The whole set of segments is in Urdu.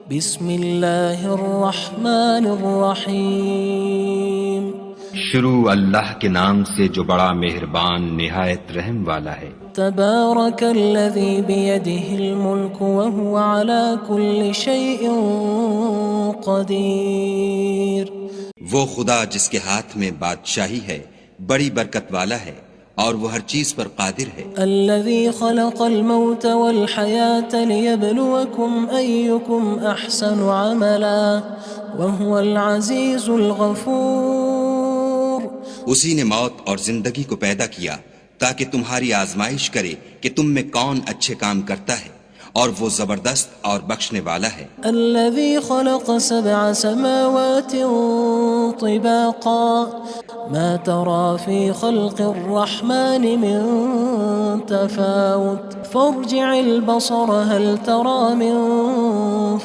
بسم اللہ الرحمن الرحیم شروع اللہ کے نام سے جو بڑا مہربان نہایت رحم والا ہے۔ تبارک الذی بیدہ الملک وہو علی کل شیء قدیر۔ وہ خدا جس کے ہاتھ میں بادشاہی ہے بڑی برکت والا ہے اور وہ ہر چیز پر قادر ہے۔ الذي خلق الموت والحياة ليبلوكم أيكم أحسن عملا وهو العزيز الغفور۔ اسی نے موت اور زندگی کو پیدا کیا تاکہ تمہاری آزمائش کرے کہ تم میں کون اچھے کام کرتا ہے، اور وہ زبردست اور بخشنے والا ہے۔ الذي خلق 7 سماوات طباقا ما ترى في خلق الرحمن من تفاوت فارجع البصر هل ترى من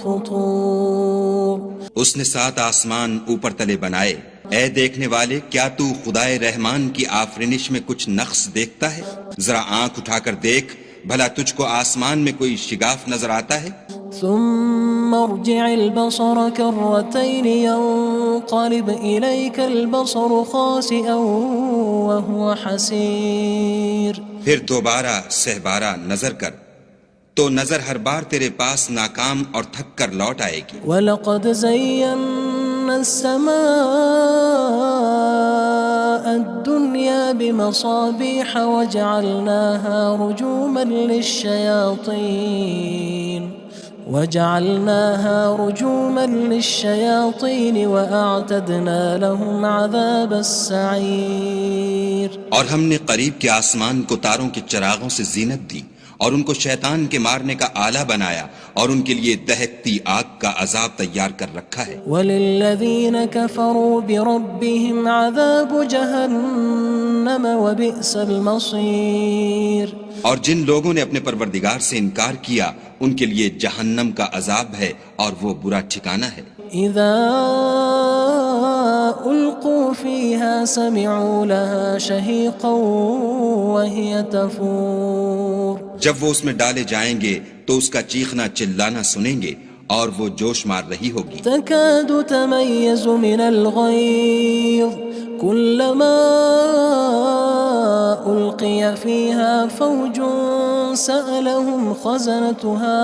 فطور۔ اس نے 7 آسمان اوپر تلے بنائے، اے دیکھنے والے کیا تو خدائے رحمان کی آفرینش میں کچھ نقص دیکھتا ہے؟ ذرا آنکھ اٹھا کر دیکھ، بھلا تجھ کو آسمان میں کوئی شگاف نظر آتا ہے؟ ثم ارجع البصر كرتين ينقلب إليك البصر خاسئا وهو حسير۔ پھر دوبارہ سہبارہ نظر کر تو نظر ہر بار تیرے پاس ناکام اور تھک کر لوٹ آئے گی۔ وَلَقَدْ زَيَّنَّا السَّمَاءَ الدُّنْيَا بِمَصَابِيحَ وَجَعَلْنَاهَا رُجُومًا لِلشَّيَاطِينِ وَأَعْتَدْنَا لَهُمْ عَذَابَ السَّعِيرِ۔ اور ہم نے قریب کے آسمان کو تاروں کے چراغوں سے زینت دی اور ان کو شیطان کے مارنے کا آلہ بنایا، اور ان کے لیے دہکتی آگ کا عذاب تیار کر رکھا ہے۔ وَلِلَّذِينَ كَفَرُوا بِرَبِّهِمْ عَذَابُ جَهَنَّمَ وَبِئْسَ الْمَصِيرُ۔ اور جن لوگوں نے اپنے پروردگار سے انکار کیا ان کے لیے جہنم کا عذاب ہے اور وہ برا ٹھکانہ ہے۔ اذا القوا فيها سمعوا لها شهيقا وهي تفور۔ جب وہ اس میں ڈالے جائیں گے تو اس کا چیخنا چلانا سنیں گے اور وہ جوش مار رہی ہوگی۔ تكاد تميز من الغيظ كلما ألقي فيها فوج سألهم خزنتها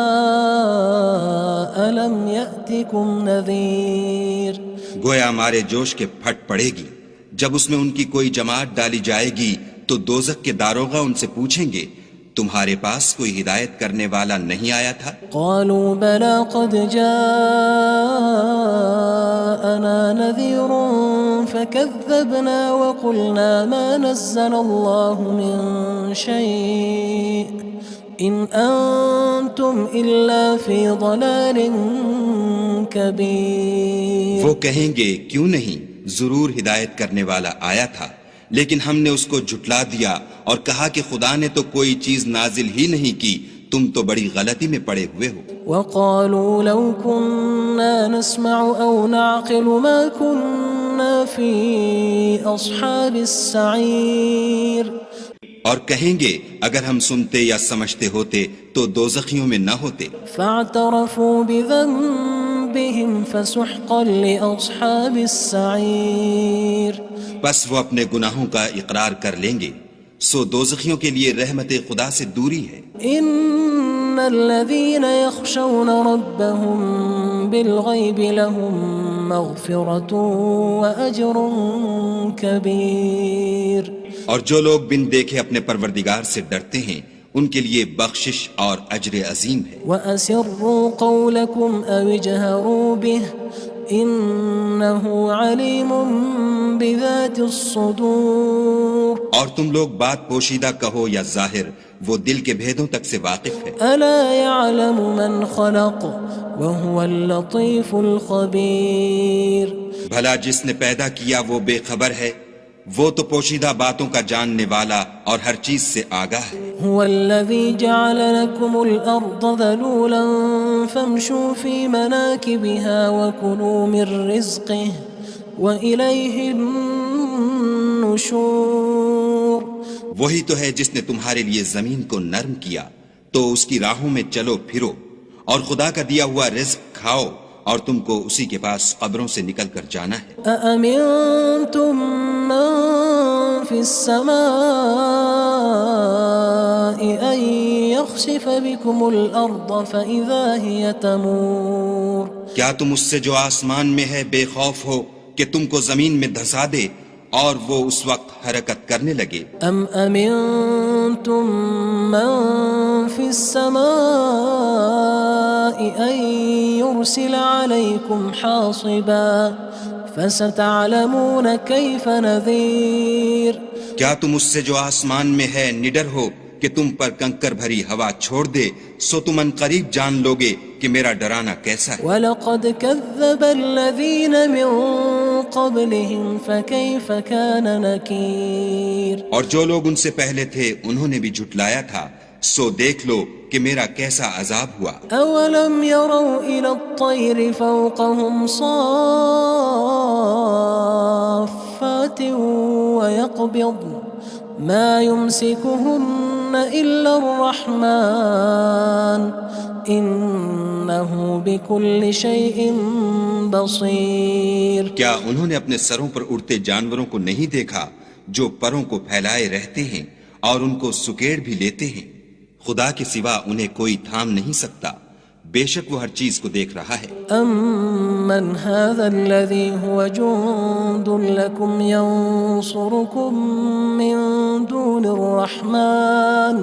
ألم يأتكم نذير۔ گویا مارے جوش کے پھٹ پڑے گی۔ جب اس میں ان کی کوئی جماعت ڈالی جائے گی تو دوزخ کے داروغہ ان سے پوچھیں گے تمہارے پاس کوئی ہدایت کرنے والا نہیں آیا تھا؟ قالوا بلى قد جاءنا نذير فكذبنا وقلنا ما نزل الله من شيء إن أنتم إلا في ضلال كبير۔ وہ کہیں گے کیوں نہیں، ضرور ہدایت کرنے والا آیا تھا، لیکن ہم نے اس کو جھٹلا دیا اور کہا کہ خدا نے تو کوئی چیز نازل ہی نہیں کی، تم تو بڑی غلطی میں پڑے ہوئے ہو۔ وقالوا لو كنا نسمع أو نعقل ما كنا في أصحاب السعير۔ اور کہیں گے اگر ہم سنتے یا سمجھتے ہوتے تو دوزخیوں میں نہ ہوتے۔ فاعترفوا بذنبهم فسحقا لأصحاب السعير۔ بس وہ اپنے گناہوں کا اقرار کر لیں گے، سو دوزخیوں کے لیے رحمت خدا سے دوری ہے۔ ان الذين يخشون ربهم بالغيب لهم مغفرة وأجر كبير۔ اور جو لوگ بن دیکھے اپنے پروردگار سے ڈرتے ہیں ان کے لیے بخشش اور اجر عظیم ہے۔ وَأَسِرُّوا قَوْلَكُمْ أَوِ اجْهَرُوا بِهِ إِنَّهُ عَلِيمٌ بِذَاتِ الصُّدُورِ۔ اور تم لوگ بات پوشیدہ کہو یا ظاہر، وہ دل کے بھیدوں تک سے واقف ہے۔ أَلَا يَعْلَمُ مَنْ خَلَقَ وَهُوَ اللَّطِيفُ الْخَبِيرُ۔ بھلا جس نے پیدا کیا وہ بے خبر ہے، وہ تو پوشیدہ باتوں کا جاننے والا اور ہر چیز سے آگاہ ہے۔ هو الذي جعل لكم الأرض ذلولا فامشوا في مناكبها وكلوا من رزقه وإليه النشور۔ وہی تو ہے جس نے تمہارے لیے زمین کو نرم کیا تو اس کی راہوں میں چلو پھرو، اور خدا کا دیا ہوا رزق کھاؤ اور تم کو اسی کے پاس قبروں سے نکل کر جانا ہے۔ أأمنتم من في السماء أن يخسف بكم الأرض فإذا هي تمور کیا تم اس سے جو آسمان میں ہے بے خوف ہو کہ تم کو زمین میں دھسا دے اور وہ اس وقت حرکت کرنے لگے؟ أم أمنتم من في السماء أن يرسل عليكم حاصبا فستعلمون كيف نذير کیا تم اس سے جو آسمان میں ہے نڈر ہو کہ تم پر کنکر بھری ہوا چھوڑ دے، سو تم ان قریب جان لوگے کہ میرا ڈرانا کیسا ہے۔ وَلَقَدْ كَذَّبَ الَّذِينَ مِن قَبْلِهِمْ فَكَيْفَ كَانَ نَكِيرٌ اور جو لوگ ان سے پہلے تھے انہوں نے بھی جھٹلایا تھا، سو دیکھ لو کہ میرا کیسا عذاب ہوا۔ أَوَلَمْ يَرَوْا إِلَى الطَّيْرِ فَوْقَهُمْ صَافَّاتٍ وَيَقْبِضْنَ مَا يُمْسِكُهُنَّ إِلَّا الرَّحْمَنُ إِنَّهُ بِكُلِّ شَيْءٍ بَصِيرٌ کیا انہوں نے اپنے سروں پر اڑتے جانوروں کو نہیں دیکھا جو پروں کو پھیلائے رہتے ہیں اور ان کو سکیڑ بھی لیتے ہیں؟ خدا کے سوا انہیں کوئی تھام نہیں سکتا، بے شک وہ ہر چیز کو دیکھ رہا ہے۔ أَمَّنْ هَذَا الَّذِي هُوَ جُندٌ لَكُمْ يَنصُرُكُم مِّن دُونِ الرَّحْمَنِ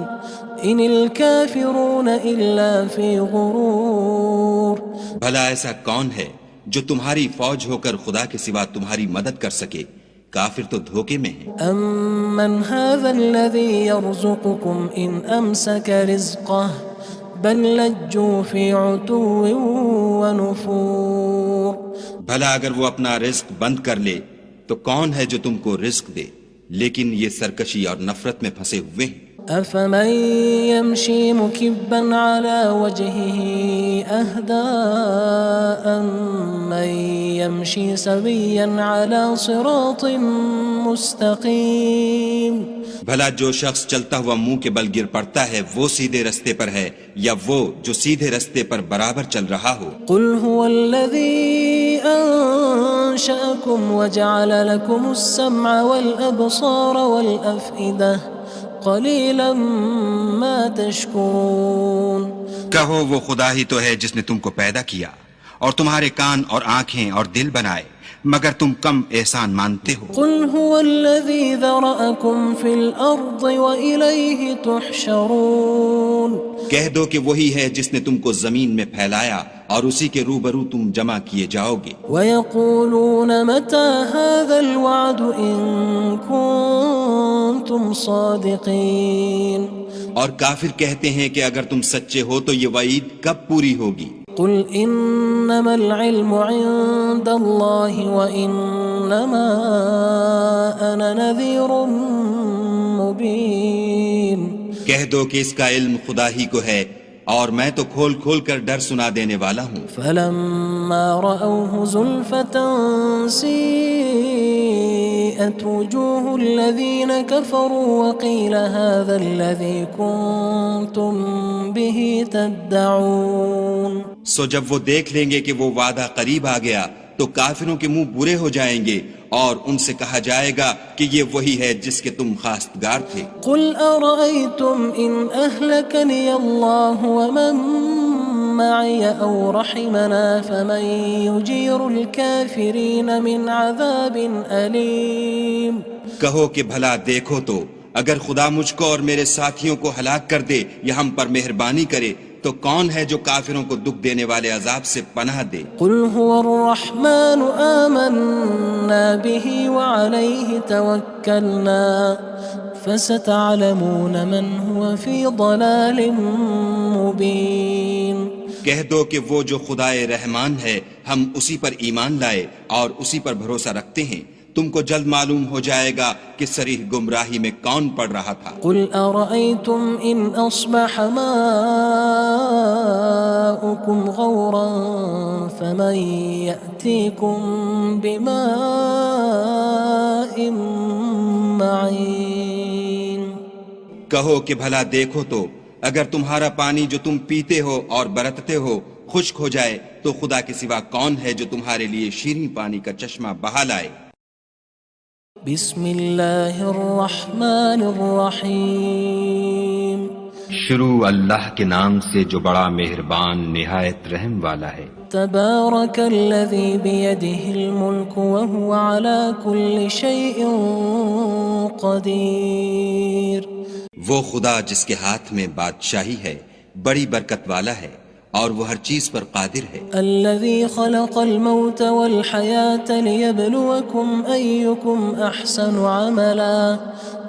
إِنِ الْكَافِرُونَ إِلَّا فِي غُرُورٍ بھلا ایسا کون ہے جو تمہاری فوج ہو کر خدا کے سوا تمہاری مدد کر سکے؟ کافر تو دھوکے میں ہیں۔ أَمَّنْ هَذَا الَّذِي يَرْزُقُكُمْ إِنْ أَمْسَكَ رِزْقَهُ بَلْ لَجُّوا فِي عُتُوٍّ وَنُفُورٍ بھلا اگر وہ اپنا رزق بند کر لے تو کون ہے جو تم کو رزق دے؟ لیکن یہ سرکشی اور نفرت میں پھنسے ہوئے ہیں۔ أَفَمَن يَمْشِي مُكِبًّا عَلَى وَجْهِهِ أَهْدَىٰ أَمَّن يَمْشِي سَوِيًّا عَلَى صِرَاطٍ مُّسْتَقِيمٍ بھلا جو شخص چلتا ہوا منہ کے بل گر پڑتا ہے وہ سیدھے رستے پر ہے یا وہ جو سیدھے رستے پر برابر چل رہا ہو؟ قُلْ هُوَ الَّذِي أَنشَأَكُمْ وَجَعَلَ لَكُمُ السَّمْعَ وَالْأَبْصَارَ وَالْأَفْئِدَةَ قَلِيلًا مَا تَشْكُرُونَ کہو وہ خدا ہی تو ہے جس نے تم کو پیدا کیا اور تمہارے کان اور آنکھیں اور دل بنائے، مگر تم کم احسان مانتے ہو۔ قُلْ هُوَ الَّذِي ذَرَأَكُمْ فِي الْأَرْضِ وَإِلَيْهِ تُحْشَرُونَ کہہ دو کہ وہی ہے جس نے تم کو زمین میں پھیلایا اور اسی کے روبرو تم جمع کیے جاؤ گے۔ وَيَقُولُونَ مَتَى هَذَا الْوَعْدُ إِن كُنتُمْ صَادِقِينَ اور کافر کہتے ہیں کہ اگر تم سچے ہو تو یہ وعید کب پوری ہوگی؟ قُلْ إِنَّمَا الْعِلْمُ عِندَ اللَّهِ وَإِنَّمَا أَنَا نَذِيرٌ مُّبِينٌ کہہ دو کہ اس کا علم خدا ہی کو ہے اور میں تو کھول کھول کر ڈر سنا دینے والا ہوں۔ فَلَمَّا رَأَوْهُ زُلْفَةً سِيئَتْ وُجُوهُ الَّذِينَ كَفَرُوا وَقِيلَ هَذَا الَّذِي كُنتُم بِهِ تَدَّعُونَ سو جب وہ دیکھ لیں گے کہ وہ وعدہ قریب آ گیا تو کافروں کے منہ برے ہو جائیں گے اور ان سے کہا جائے گا کہ یہ وہی ہے جس کے تم خواستگار تھے۔ قُلْ أَرَأَيْتُمْ إِنْ أَهْلَكَنِيَ اللَّهُ وَمَن مَّعِيَ أَوْ رَحِمَنَا فَمَن يُجِيرُ الْكَافِرِينَ مِنْ عَذَابٍ أَلِيمٍ کہو کہ بھلا دیکھو تو اگر خدا مجھ کو اور میرے ساتھیوں کو ہلاک کر دے یا ہم پر مہربانی کرے تو کون ہے جو کافروں کو دکھ دینے والے عذاب سے پناہ دے؟ قُلْ هُوَ الرَّحْمَنُ آمَنَّا بِهِ وَعَلَيْهِ تَوَكَّلْنَا فَسَتَعْلَمُونَ مَنْ هُوَ فِي ضَلَالٍ مُّبِينٍ کہہ دو کہ وہ جو خدائے رحمان ہے ہم اسی پر ایمان لائے اور اسی پر بھروسہ رکھتے ہیں، تم کو جلد معلوم ہو جائے گا کہ صریح گمراہی میں کون پڑ رہا تھا۔ قُلْ أَرَأَيْتُمْ إِنْ أَصْبَحَ مَاؤُكُمْ غَوْرًا فَمَن يَأْتِيكُم بِمَاءٍ مَّعِينٍ کہو کہ بھلا دیکھو تو اگر تمہارا پانی جو تم پیتے ہو اور برتتے ہو خشک ہو جائے تو خدا کے سوا کون ہے جو تمہارے لیے شیریں پانی کا چشمہ بہا لائے؟ بسم اللہ الرحمن الرحیم شروع اللہ کے نام سے جو بڑا مہربان نہایت رحم والا ہے۔ تبارک الذی بیدہ الملک وہو علی کل شیء قدیر۔ وہ خدا جس کے ہاتھ میں بادشاہی ہے بڑی برکت والا ہے اور وہ ہر چیز پر قادر ہے۔ الذي خلق الموت والحياة ليبلوكم أيكم أحسن عملا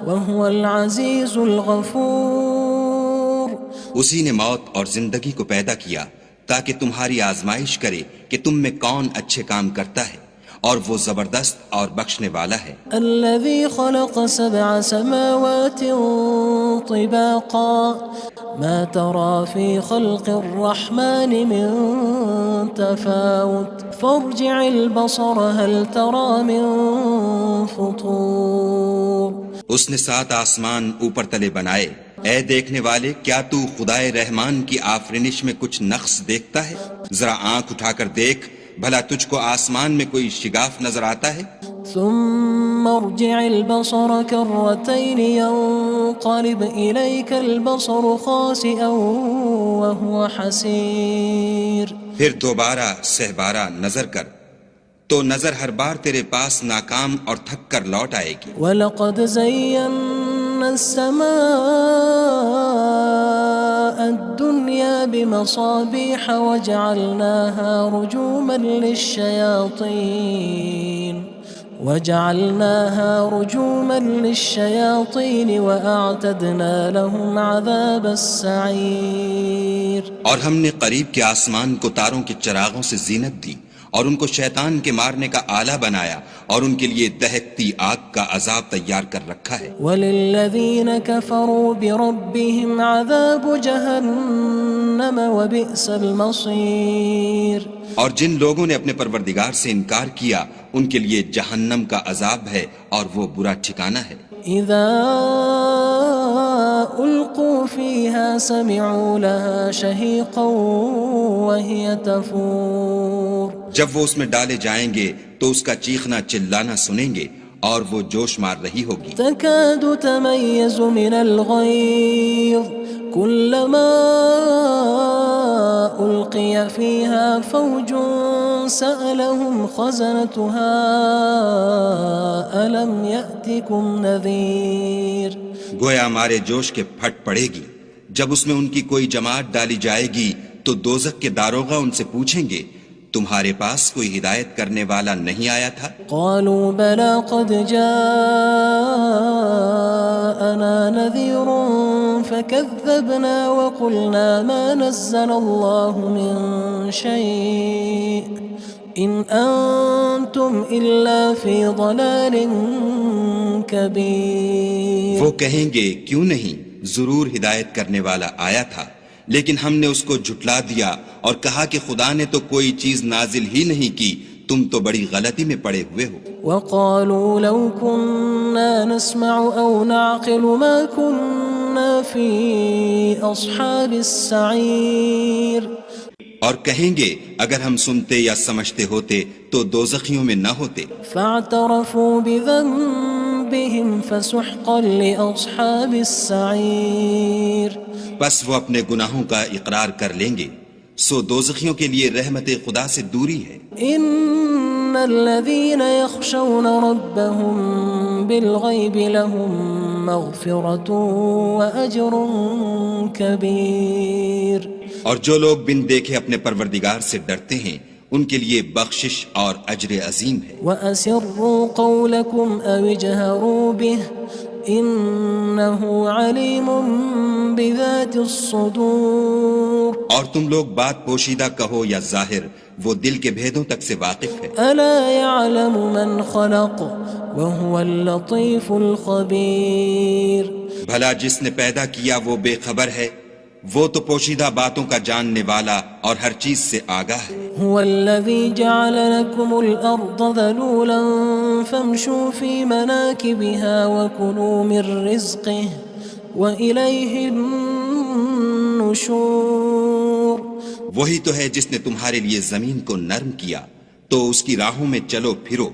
وهو العزيز الغفور۔ اسی نے موت اور زندگی کو پیدا کیا تاکہ تمہاری آزمائش کرے کہ تم میں کون اچھے کام کرتا ہے، اور وہ زبردست اور بخشنے والا ہے۔ الذي خلق 7 سماوات طباقا ما ترى في خلق الرحمن من تفاوت فارجع البصر هل ترى من فطور۔ اس نے 7 آسمان اوپر تلے بنائے، اے دیکھنے والے کیا تو خدائے رحمان کی آفرینش میں کچھ نقص دیکھتا ہے؟ ذرا آنکھ اٹھا کر دیکھ، بھلا تجھ کو آسمان میں کوئی شگاف نظر آتا ہے؟ ثم ارجع البصر كرتين ينقلب إليك البصر خاسئا وهو حسير۔ پھر دوبارہ سہبارہ نظر کر تو نظر ہر بار تیرے پاس ناکام اور تھک کر لوٹ آئے گی۔ وَلَقَدْ زَيَّنَّا السَّمَاءَ الدُّنْيَا بِمَصَابِيحَ وَجَعَلْنَاهَا رُجُومًا لِلشَّيَاطِينِ وَأَعْتَدْنَا لَهُمْ عَذَابَ السَّعِيرِ۔ اور ہم نے قریب کے آسمان کو تاروں کے چراغوں سے زینت دی اور ان کو شیطان کے مارنے کا آلہ بنایا اور ان کے لیے دہکتی آگ کا عذاب تیار کر رکھا ہے۔ وَلِلَّذِينَ كَفَرُوا بِرَبِّهِمْ عَذَابُ جَهَنَّمَ وَبِئْسَ الْمَصِيرُ۔ اور جن لوگوں نے اپنے پروردگار سے انکار کیا ان کے لیے جہنم کا عذاب ہے اور وہ برا ٹھکانہ ہے۔ اذا القوا فيها سمعوا لها شهيقا وهي تفور۔ جب وہ اس میں ڈالے جائیں گے تو اس کا چیخنا چلانا سنیں گے اور وہ جوش مار رہی ہوگی۔ تكاد تميز من الغيظ كلما ألقي فيها فوج سألهم خزنتها ألم يأتكم نذير۔ گویا مارے جوش کے پھٹ پڑے گی، جب اس میں ان کی کوئی جماعت ڈالی جائے گی تو دوزخ کے داروغہ ان سے پوچھیں گے تمہارے پاس کوئی ہدایت کرنے والا نہیں آیا تھا؟ قالوا بلى قد جاءنا نذير فكذبنا وقلنا ما نزل الله من شيء إن أنتم إلا في ضلال كبير۔ وہ کہیں گے کیوں نہیں، ضرور ہدایت کرنے والا آیا تھا، لیکن ہم نے اس کو جھٹلا دیا اور کہا کہ خدا نے تو کوئی چیز نازل ہی نہیں کی، تم تو بڑی غلطی میں پڑے ہوئے ہو۔ وقالوا لو كنا نسمع أو نعقل ما كنا في أصحاب السعير۔ اور کہیں گے اگر ہم سنتے یا سمجھتے ہوتے تو دوزخیوں میں نہ ہوتے۔ فاعترفوا بذنبهم فسحقا لأصحاب السعير۔ بس وہ اپنے گناہوں کا اقرار کر لیں گے، سو دوزخیوں کے لیے رحمت خدا سے دوری ہے۔ ان الذين يخشون ربهم بالغيب لهم مغفرة وأجر كبير۔ اور جو لوگ بن دیکھے اپنے پروردگار سے ڈرتے ہیں ان کے لیے بخشش اور اجر عظیم ہے۔ وَأَسِرُّوا قَوْلَكُمْ أَوِ اجْهَرُوا بِهِ إِنَّهُ عَلِيمٌ بِذَاتِ الصُّدُورِ۔ اور تم لوگ بات پوشیدہ کہو یا ظاہر، وہ دل کے بھیدوں تک سے واقف ہے۔ أَلَا يَعْلَمُ مَنْ خَلَقَ وَهُوَ اللَّطِيفُ الْخَبِيرُ۔ بھلا جس نے پیدا کیا وہ بے خبر ہے، وہ تو پوشیدہ باتوں کا جاننے والا اور ہر چیز سے آگاہ ہے۔ هو الذي جعل لكم الأرض ذلولا فامشوا في مناكبها وكلوا من رزقه وإليه النشور۔ وہی تو ہے جس نے تمہارے لیے زمین کو نرم کیا تو اس کی راہوں میں چلو پھرو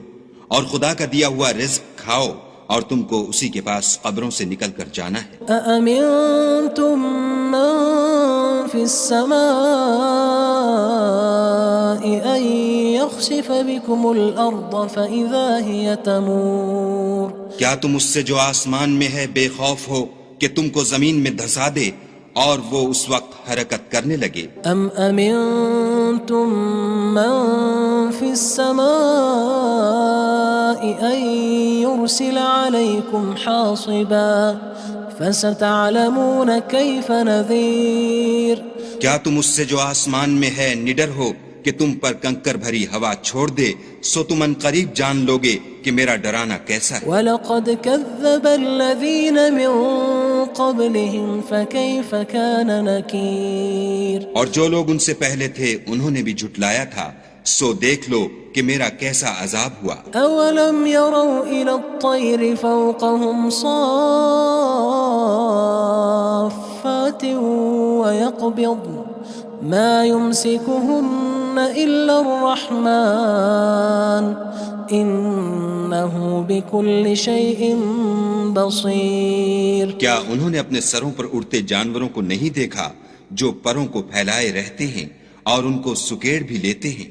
اور خدا کا دیا ہوا رزق کھاؤ اور تم کو اسی کے پاس قبروں سے نکل کر جانا ہے أأمنتم من في السماء أن يخسف بكم الأرض فإذا هي تمور کیا تم اس سے جو آسمان میں ہے بے خوف ہو کہ تم کو زمین میں دھسا دے اور وہ اس وقت حرکت کرنے لگے أم أمنتم من في السماء أن يرسل عليكم حاصبا فستعلمون كيف نذير کیا تم اس سے جو آسمان میں ہے نڈر ہو کہ تم پر کنکر بھری ہوا چھوڑ دے سو تم ان قریب جان لوگے کہ میرا ڈرانا کیسا ہے وَلَقَدْ كَذَّبَ الَّذِينَ مِن قَبْلِهِمْ فَكَيْفَ كَانَ نَكِيرٌ اور جو لوگ ان سے پہلے تھے انہوں نے بھی جھٹلایا تھا سو دیکھ لو کہ میرا کیسا عذاب ہوا أَوَلَمْ يَرَوْا إِلَى الطَّيْرِ فَوْقَهُمْ صَافَّاتٍ وَيَقْبِضْنَ مَا يُمْسِكُهُنَّ إِلَّا الرَّحْمَنُ إِنَّهُ بِكُلِّ شَيْءٍ بَصِيرٌ کیا انہوں نے اپنے سروں پر اڑتے جانوروں کو نہیں دیکھا جو پروں کو پھیلائے رہتے ہیں اور ان کو سکیڑ بھی لیتے ہیں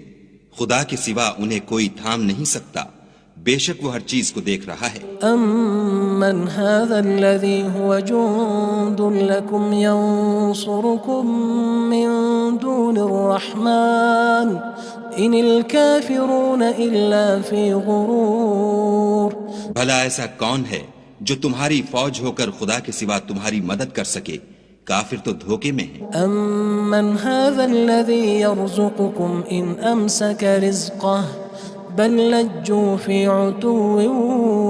خدا کے سوا انہیں کوئی تھام نہیں سکتا بے شک وہ ہر چیز کو دیکھ رہا ہے أَمَّنْ هَذَا الَّذِي هُوَ جُندٌ لَكُمْ يَنصُرُكُم مِّن دُونِ الرَّحْمَنِ إِنِ الْكَافِرُونَ إِلَّا فِي غُرُورٍ بھلا ایسا کون ہے جو تمہاری فوج ہو کر خدا کے سوا تمہاری مدد کر سکے کافر تو دھوکے میں ہیں أَمَّنْ هَذَا الَّذِي يَرْزُقُكُمْ إِنْ أَمْسَكَ رِزْقَهُ بَلْ لَجُّوا فِي عُتُوٍّ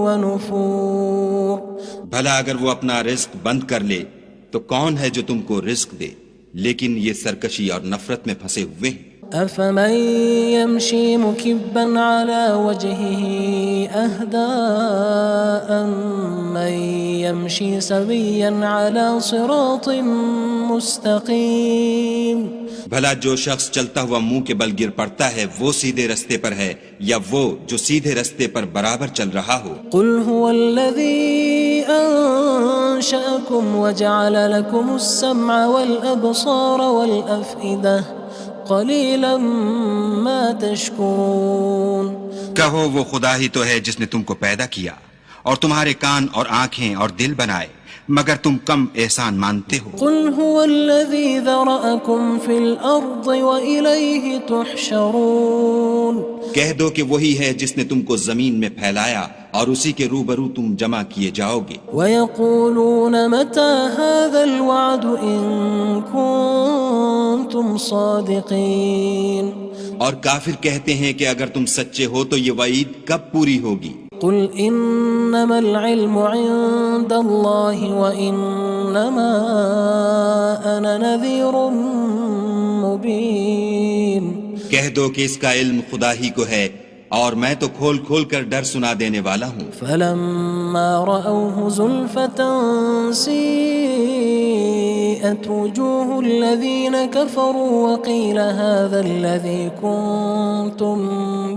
وَنُفُورٍ بھلا اگر وہ اپنا رزق بند کر لے تو کون ہے جو تم کو رزق دے لیکن یہ سرکشی اور نفرت میں پھنسے ہوئے ہیں أَفَمَن يَمْشِي مُكِبًّا عَلَى وَجْهِهِ أَهْدَىٰ أَمَّن يَمْشِي سَوِيًّا عَلَى صِرَاطٍ مُسْتَقِيمٍ بھلا جو شخص چلتا ہوا منہ کے بل گر پڑتا ہے وہ سیدھے رستے پر ہے یا وہ جو سیدھے رستے پر برابر چل رہا ہو قُلْ هُوَ الَّذِي أَنشَأَكُمْ وَجَعَلَ لَكُمُ السَّمْعَ وَالْأَبْصَارَ وَالْأَفْئِدَةَ قَلِيلًا مَا تَشْكُرُونَ کہو وہ خدا ہی تو ہے جس نے تم کو پیدا کیا اور تمہارے کان اور آنکھیں اور دل بنائے مگر تم کم احسان مانتے ہو قُلْ هُوَ الَّذِي ذَرَأَكُمْ فِي الْأَرْضِ وَإِلَيْهِ تُحْشَرُونَ کہہ دو کہ وہی ہے جس نے تم کو زمین میں پھیلایا اور اسی کے روبرو تم جمع کیے جاؤ گے وَيَقُولُونَ مَتَى هَذَا الْوَعْدُ إِن كُنتُمْ صَادِقِينَ اور کافر کہتے ہیں کہ اگر تم سچے ہو تو یہ وعید کب پوری ہوگی قُلْ إِنَّمَا الْعِلْمُ عِندَ اللَّهِ وَإِنَّمَا أَنَا نَذِيرٌ مُبِينٌ کہہ دو کہ اس کا علم خدا ہی کو ہے اور میں تو کھول کھول کر ڈر سنا دینے والا ہوں فَلَمَّا رَأَوْهُ زُلْفَةً سِيئَتْ وُجُوهُ الَّذِينَ كَفَرُوا وَقِيلَ هَذَا الَّذِي كُنتُم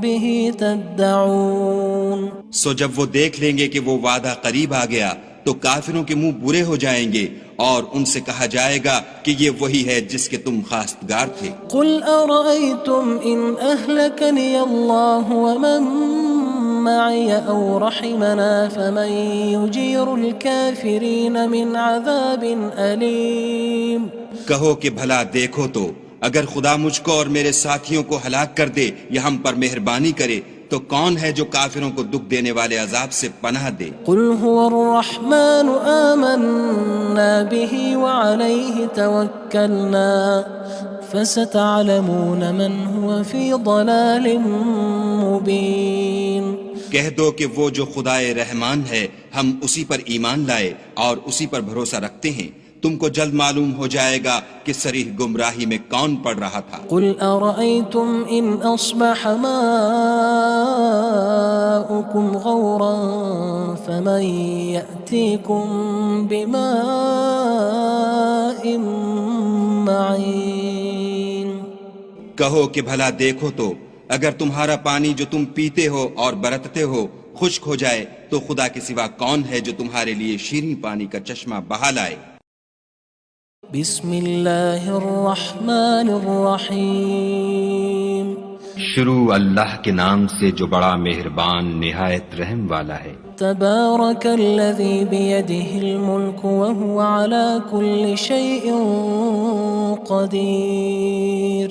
بِهِ تَدَّعُونَ سو جب وہ دیکھ لیں گے کہ وہ وعدہ قریب آ گیا تو کافروں کے منہ برے ہو جائیں گے اور ان سے کہا جائے گا کہ یہ وہی ہے جس کے تم خواستگار تھے قُلْ أَرَأَيْتُمْ إِنْ أَهْلَكَنِيَ اللَّهُ وَمَن مَّعِيَ أَوْ رَحِمَنَا فَمَن يُجِيرُ الْكَافِرِينَ مِنْ عَذَابٍ أَلِيمٍ کہو کہ بھلا دیکھو تو اگر خدا مجھ کو اور میرے ساتھیوں کو ہلاک کر دے یا ہم پر مہربانی کرے تو کون ہے جو کافروں کو دکھ دینے والے عذاب سے پناہ دے قُلْ هُوَ الرَّحْمَنُ آمَنَّا بِهِ وَعَلَيْهِ تَوَكَّلْنَا فَسَتَعْلَمُونَ مَنْ هُوَ فِي ضَلَالٍ مُبِينٍ کہہ دو کہ وہ جو خدائے رحمان ہے ہم اسی پر ایمان لائے اور اسی پر بھروسہ رکھتے ہیں تم کو جلد معلوم ہو جائے گا کہ صریح گمراہی میں کون پڑ رہا تھا قُلْ أَرَأَيْتُمْ إِنْ أَصْبَحَ مَاؤُكُمْ غَوْرًا فَمَنْ يَأْتِيكُمْ بِمَاءٍ مَّعِينٍ کہو کہ بھلا دیکھو تو اگر تمہارا پانی جو تم پیتے ہو اور برتتے ہو خشک ہو جائے تو خدا کے سوا کون ہے جو تمہارے لیے شیریں پانی کا چشمہ بہا لائے؟ بسم اللہ الرحمن الرحیم شروع اللہ کے نام سے جو بڑا مہربان نہایت رحم والا ہے۔ تبارک الذی بیدہ الملک وہو علی کل شیء قدیر۔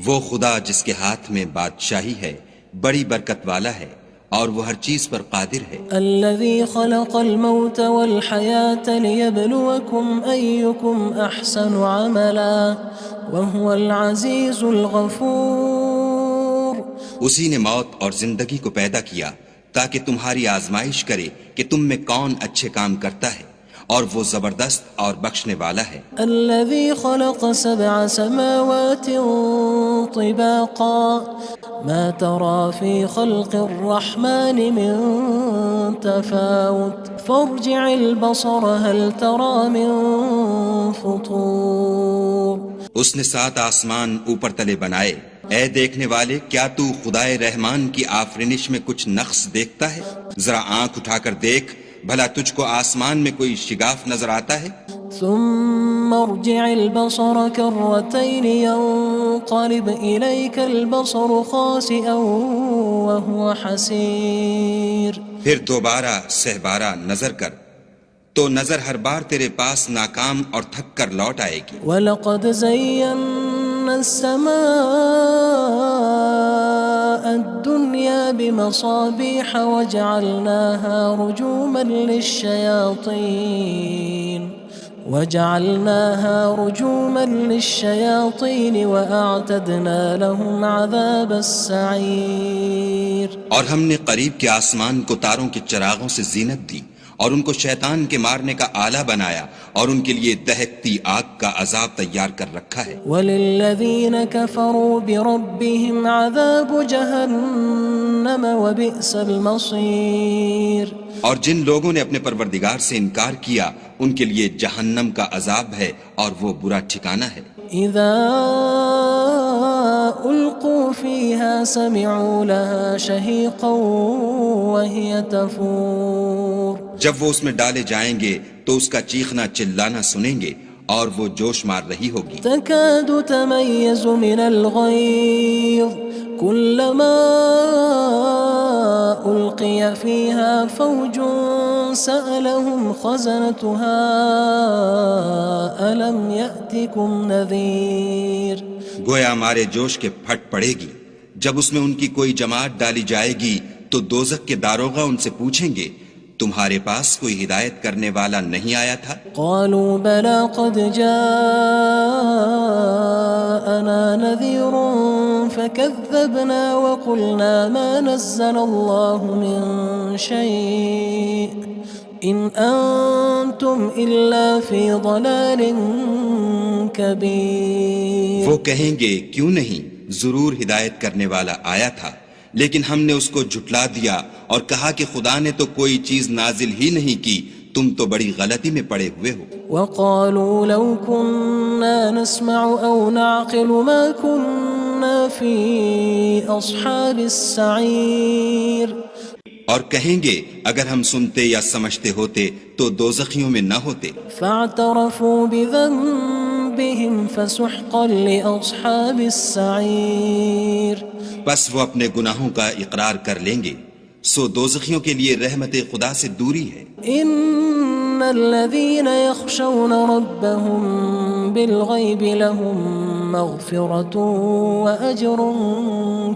وہ خدا جس کے ہاتھ میں بادشاہی ہے بڑی برکت والا ہے اور وہ ہر چیز پر قادر ہے۔ الذي خلق الموت والحياة ليبلوكم أيكم أحسن عملا وهو العزيز الغفور۔ اسی نے موت اور زندگی کو پیدا کیا تاکہ تمہاری آزمائش کرے کہ تم میں کون اچھے کام کرتا ہے، اور وہ زبردست اور بخشنے والا ہے۔ الذي خلق 7 سماوات طباقا ما ترى في خلق الرحمن من تفاوت فارجع البصر هل ترى من فطور۔ اس نے 7 آسمان اوپر تلے بنائے، اے دیکھنے والے کیا تو خدائے رحمان کی آفرینش میں کچھ نقص دیکھتا ہے؟ ذرا آنکھ اٹھا کر دیکھ بھلا تجھ کو آسمان میں کوئی شگاف نظر آتا ہے؟ ثم ارجع البصر كرتين ينقلب إليك البصر خاسئا وهو حسير۔ پھر دوبارہ سہبارہ نظر کر تو نظر ہر بار تیرے پاس ناکام اور تھک کر لوٹ آئے گی۔ وَلَقَدْ زَيَّنَّا السَّمَاءَ الدُّنْيَا بِمَصَابِيحَ وَجَعَلْنَاهَا رُجُومًا لِلشَّيَاطِينِ وَأَعْتَدْنَا لَهُمْ عَذَابَ السَّعِيرِ۔ اور ہم نے قریب کے آسمان کو تاروں کے چراغوں سے زینت دی اور ان کو شیطان کے مارنے کا آلہ بنایا اور ان کے لیے دہکتی آگ کا عذاب تیار کر رکھا ہے۔ وَلِلَّذِينَ كَفَرُوا بِرَبِّهِمْ عَذَابُ جَهَنَّمَ وَبِئْسَ الْمَصِيرُ۔ اور جن لوگوں نے اپنے پروردگار سے انکار کیا ان کے لیے جہنم کا عذاب ہے اور وہ برا ٹھکانہ ہے۔ اذا القوا فيها سمعوا لها شهيقا وهي تفور۔ جب وہ اس میں ڈالے جائیں گے تو اس کا چیخنا چلانا سنیں گے اور وہ جوش مار رہی ہوگی۔ تكاد تميز من الغيظ كلما ألقي فيها فوج سألهم خزنتها ألم يأتكم نذير۔ گویا ہمارے جوش کے پھٹ پڑے گی جب اس میں ان کی کوئی جماعت ڈالی جائے گی تو دوزخ کے داروغہ ان سے پوچھیں گے تمہارے پاس کوئی ہدایت کرنے والا نہیں آیا تھا؟ قالوا بلى قد جاءنا نذير فكذبنا وقلنا ما نزل الله من شيء إن أنتم إلا في ضلال كبير۔ وہ کہیں گے کیوں نہیں، ضرور ہدایت کرنے والا آیا تھا، لیکن ہم نے اس کو جھٹلا دیا اور کہا کہ خدا نے تو کوئی چیز نازل ہی نہیں کی، تم تو بڑی غلطی میں پڑے ہوئے ہو۔ وقالوا لو كنا نسمع أو نعقل ما كنا في أصحاب السعير۔ اور کہیں گے اگر ہم سنتے یا سمجھتے ہوتے تو دوزخیوں میں نہ ہوتے۔ فاعترفوا بذنبهم فسحقا لأصحاب السعير۔ بس وہ اپنے گناہوں کا اقرار کر لیں گے، سو دوزخیوں کے لیے رحمت خدا سے دوری ہے۔ ان الذين يخشون ربهم بالغيب لهم مغفرة وأجر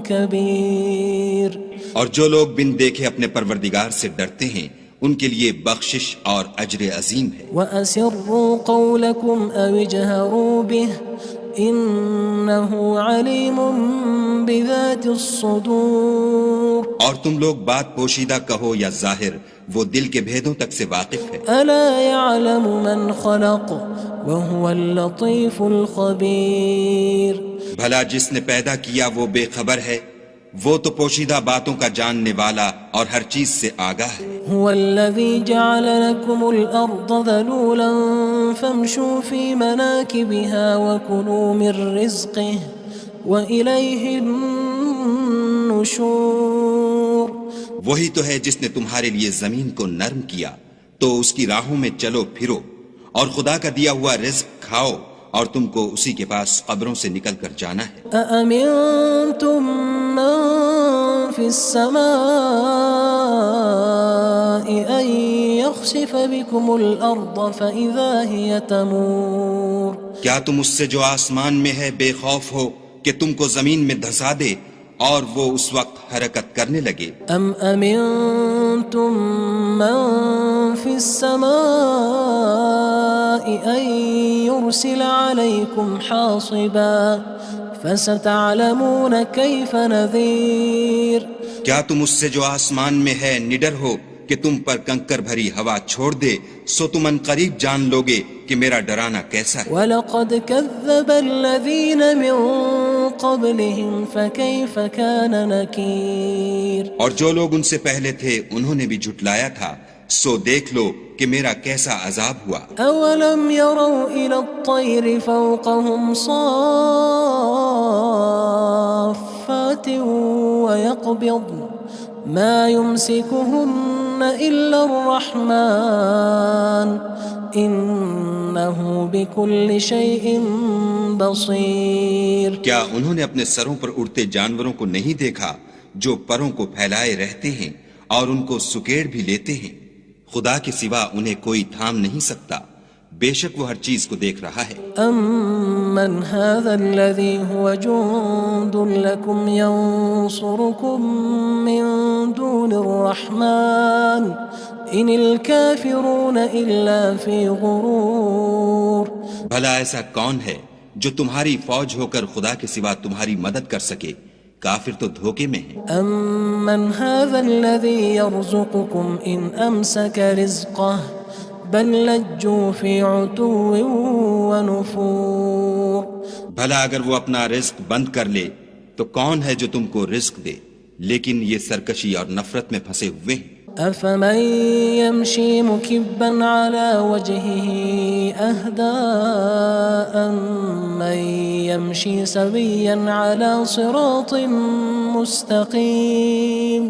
كبير۔ اور جو لوگ بن دیکھے اپنے پروردگار سے ڈرتے ہیں ان کے لیے بخشش اور اجر عظیم ہے۔ وَأَسِرُّوا قَوْلَكُمْ أَوِ اجْهَرُوا بِهِ إِنَّهُ عَلِيمٌ بِذَاتِ الصُّدُورِ۔ اور تم لوگ بات پوشیدہ کہو یا ظاہر، وہ دل کے بھیدوں تک سے واقف ہے۔ أَلَا يَعْلَمُ مَنْ خَلَقَ وَهُوَ اللَّطِيفُ الْخَبِيرُ۔ بھلا جس نے پیدا کیا وہ بے خبر ہے، وہ تو پوشیدہ باتوں کا جاننے والا اور ہر چیز سے آگاہ ہے۔ هو الذي جعل لكم الأرض ذلولا فامشوا في مناكبها وكلوا من رزقه وإليه النشور. وہی تو ہے جس نے تمہارے لیے زمین کو نرم کیا تو اس کی راہوں میں چلو پھرو، اور خدا کا دیا ہوا رزق کھاؤ، اور تم کو اسی کے پاس قبروں سے نکل کر جانا ہے. أأمنتم من في السماء أن يخسف بكم الأرض فإذا هي تمور. کیا تم اس سے جو آسمان میں ہے بے خوف ہو کہ تم کو زمین میں دھسا دے اور وہ اس وقت حرکت کرنے لگے؟ أم أمنتم من في السماء أن يرسل عليكم حاصبا فستعلمون كيف نذير. کیا تم اس سے جو آسمان میں ہے نڈر ہو کہ تم پر کنکر بھری ہوا چھوڑ دے، سو تم ان قریب جان لوگے کہ میرا ڈرانا کیسا ہے. وَلَقَدْ كَذَّبَ الَّذِينَ مِن قَبْلِهِمْ فَكَيْفَ كَانَ نَكِيرٌ. اور جو لوگ ان سے پہلے تھے انہوں نے بھی جھٹلایا تھا، سو دیکھ لو کہ میرا کیسا عذاب ہوا. أَوَلَمْ يَرَوْا إِلَى الطَّيْرِ فَوْقَهُمْ صَافَّاتٍ وَيَقْبِضْنَ مَا يُمْسِكُهُنَّ إِلَّا الرَّحْمَنُ إِنَّهُ بِكُلِّ شَيْءٍ بَصِيرٌ. کیا انہوں نے اپنے سروں پر اڑتے جانوروں کو نہیں دیکھا جو پروں کو پھیلائے رہتے ہیں اور ان کو سکیڑ بھی لیتے ہیں؟ خدا کے سوا انہیں کوئی تھام نہیں سکتا، بے شک وہ ہر چیز کو دیکھ رہا ہے. أَمَّنْ هَذَا الَّذِي هُوَ جُندٌ لَكُمْ يَنصُرُكُم مِّن دُونِ الرَّحْمَنِ إِنِ الْكَافِرُونَ إِلَّا فِي غُرُورٍ. بھلا ایسا کون ہے جو تمہاری فوج ہو کر خدا کے سوا تمہاری مدد کر سکے؟ کافر تو دھوکے میں ہیں. أَمَّنْ هَذَا الَّذِي يَرْزُقُكُمْ إِنْ أَمْسَكَ رِزْقَهُ بَلْ لَجُّوا فِي عُتُوٍّ وَنُفُورٍ. بھلا اگر وہ اپنا رزق بند کر لے تو کون ہے جو تم کو رزق دے؟ لیکن یہ سرکشی اور نفرت میں پھنسے ہوئے ہیں. أَفَمَن يَمْشِي مُكِبًّا عَلَى وَجْهِهِ أَهْدَىٰ أَمَّن يَمْشِي سَوِيًّا عَلَى صِرَاطٍ مُّسْتَقِيمٍ.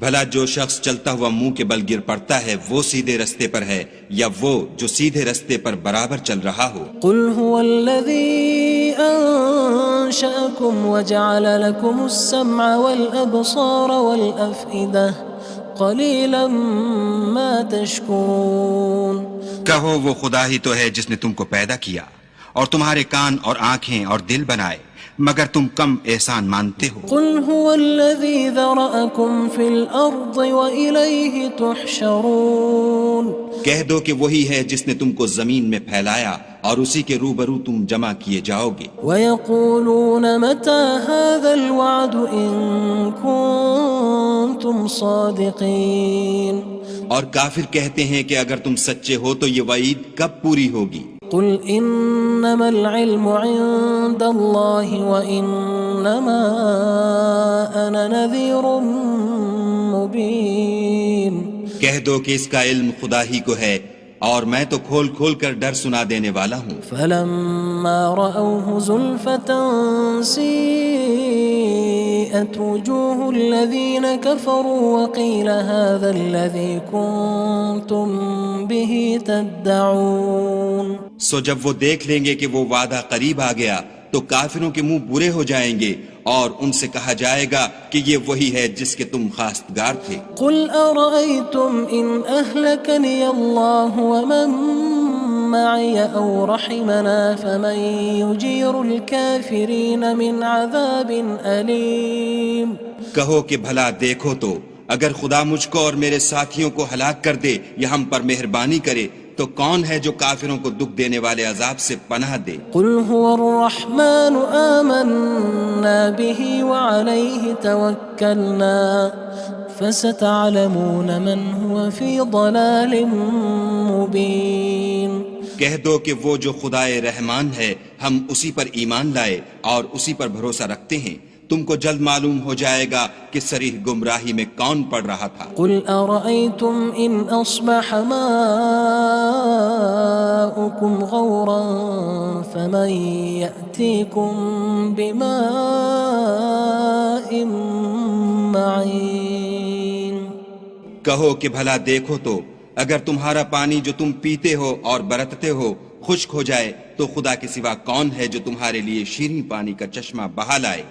بھلا جو شخص چلتا ہوا منہ کے بل گر پڑتا ہے وہ سیدھے رستے پر ہے یا وہ جو سیدھے رستے پر برابر چل رہا ہو؟ قُلْ هُوَ الَّذِي أَنشَأَكُمْ وَجَعَلَ لَكُمُ السَّمْعَ وَالْأَبْصَارَ وَالْأَفْئِدَةَ قَلِيلًا مَا تَشْكُرُونَ. کہو وہ خدا ہی تو ہے جس نے تم کو پیدا کیا اور تمہارے کان اور آنکھیں اور دل بنائے، مگر تم کم احسان مانتے ہو. قُلْ هُوَ الَّذِي ذَرَأَكُمْ فِي الْأَرْضِ وَإِلَيْهِ تُحْشَرُونَ. کہہ دو کہ وہی ہے جس نے تم کو زمین میں پھیلایا اور اسی کے روبرو تم جمع کیے جاؤ گے. وَيَقُولُونَ مَتَى هَذَا الْوَعْدُ إِن كُنتُمْ صَادِقِينَ. اور کافر کہتے ہیں کہ اگر تم سچے ہو تو یہ وعید کب پوری ہوگی؟ قُلْ إِنَّمَا الْعِلْمُ عِندَ اللَّهِ وَإِنَّمَا أَنَا نَذِيرٌ مُّبِينٌ. کہہ دو کہ اس کا علم خدا ہی کو ہے اور میں تو کھول کھول کر ڈر سنا دینے والا ہوں. فَلَمَّا رَأَوْهُ زُلْفَةً سِيئَتْ وُجُوهُ الَّذِينَ كَفَرُوا وَقِيلَ هَذَا الَّذِي كُنتُم بِهِ تَدَّعُونَ. سو جب وہ دیکھ لیں گے کہ وہ وعدہ قریب آ گیا تو کافروں کے منہ برے ہو جائیں گے اور ان سے کہا جائے گا کہ یہ وہی ہے جس کے تم خواستگار تھے. قُلْ أَرَأَيْتُمْ إِنْ أَهْلَكَنِيَ اللَّهُ وَمَن مَّعِيَ أَوْ رَحِمَنَا فَمَن يُجِيرُ الْكَافِرِينَ مِنْ عَذَابٍ أَلِيمٍ. کہو کہ بھلا دیکھو تو اگر خدا مجھ کو اور میرے ساتھیوں کو ہلاک کر دے یا ہم پر مہربانی کرے تو کون ہے جو کافروں کو دکھ دینے والے عذاب سے پناہ دے؟ قُلْ هُوَ الرَّحْمَنُ آمَنَّا بِهِ وَعَلَيْهِ تَوَكَّلْنَا فَسَتَعْلَمُونَ مَنْ هُوَ فِي ضَلَالٍ مُّبِينٍ. کہہ دو کہ وہ جو خدائے رحمان ہے ہم اسی پر ایمان لائے اور اسی پر بھروسہ رکھتے ہیں، تم کو جلد معلوم ہو جائے گا کہ صریح گمراہی میں کون پڑ رہا تھا. قُلْ أَرَأَيْتُمْ إِنْ أَصْبَحَ مَاؤُكُمْ ماؤكم غورا فمن يأتيكم بماء معين کہو کہ بھلا دیکھو تو اگر تمہارا پانی جو تم پیتے ہو اور برتتے ہو خشک ہو جائے تو خدا کے سوا کون ہے جو تمہارے لیے شیریں پانی کا چشمہ بہا لائے؟